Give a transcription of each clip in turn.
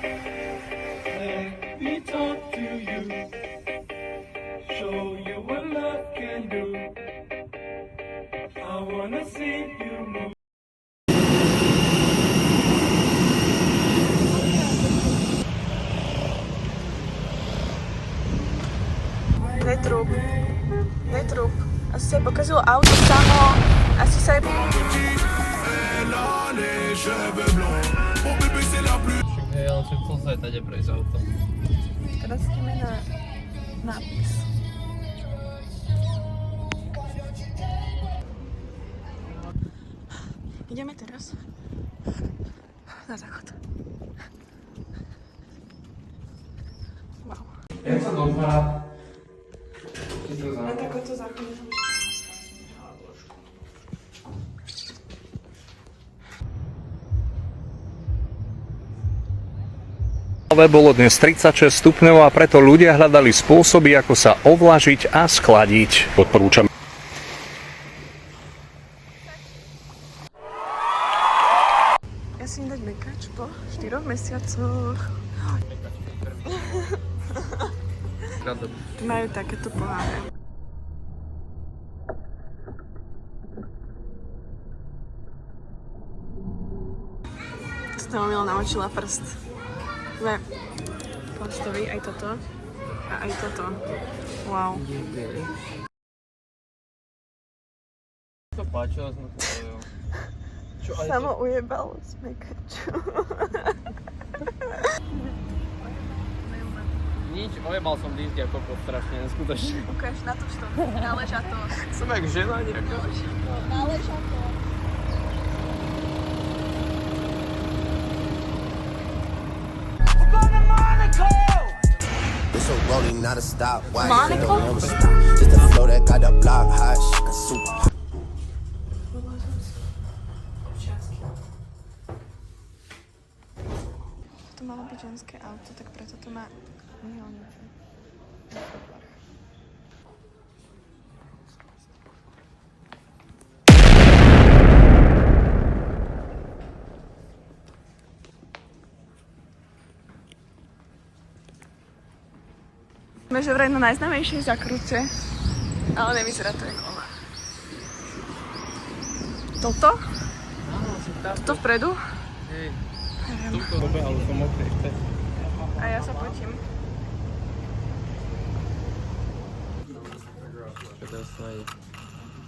Let me talk to you, show you what love can do. I wanna see you move. Netrub. Asi sa jej pokazilo auto samo. Asi sa jej... Hej, ale však chcel sa aj tade prejsť auto. Teraz ideme na nápis. Ideme teraz na záchod. Wow. Jak sa dopadá? Na takoto záchod. Bolo dnes 36 stupňov a preto ľudia hľadali spôsoby, ako sa ovlažiť a schladiť. Odporúčam. Ja si idem dať mekač po 4 mesiacoch. Majú takéto poháre. Som Milo namočila prst. Plastovi, aj toto. A aj toto. Wow. To páčilo, sme povedali. Čo aj Samo ujebalo z mekaču. nič, ojebal som disky ako strašne, neskutočne. Ukáž, natoč to. Náleža to. Som jak žena nejaká. Náleža to. It's a rolling, not a stop. Why Monaco? you never stop? Just a flow that got the block hot. Super. To malo byť ženské auto, tak preto to má neonice. Sme že vraj na najznámejšej zakrute, ale nevyzerá to ako ona. Toto? Toto vpredu? Hej, túto dobehal som mokrý ešte. A ja sa potím. Čo teraz nájde?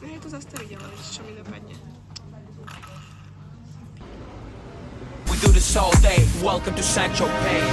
Je to zastaviť, ale vieš, čo mi dopadne. We do this all day. Welcome to Sancho Pay.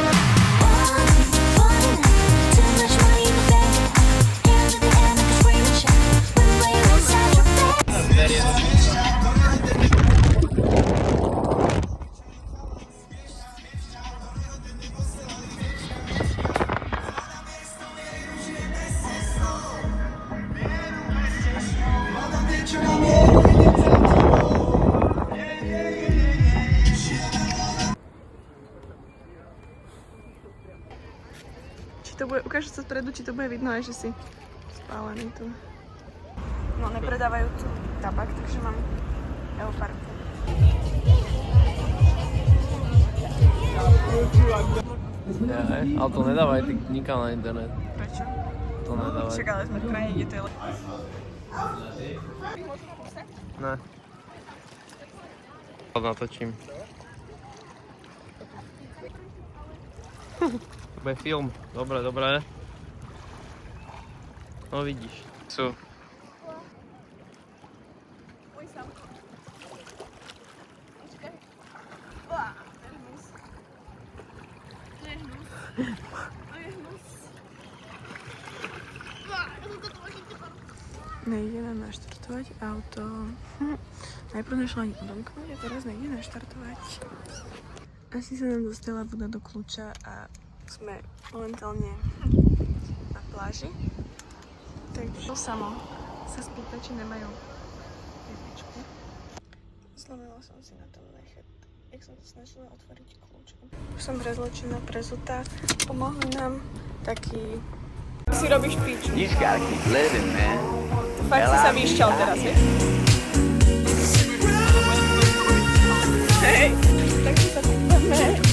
To bude, ukáž sa spredu, či to bude vidno aj, že si spálený tu. No, nepredávajú tu tabak, takže mám Eopard. Ale to nedávaj ty nikam na internet. Prečo? To nedávaj. Však ale sme v krajine, kde to je lepšie. Ne. Natočím. To bude film. Dobre, dobre. No vidíš. Sú. Nejde nám naštartovať auto. Najprv nešla ani odomknúť a teraz nejde naštartovať. Asi sa nám dostala voda do kľúča a sme momentálne na pláži. Takže samo sa spýta, či nemajú jedličku. Zlomila som si na tom nechet, jak som to snažila otvoriť kľúčom. Už som prezlečená, prezutá. Pomohli nám taký... Si robíš piču. You just gotta keep living, man. Fakt si sa vyšťal teraz, je? Hej, tak si sa pýtame.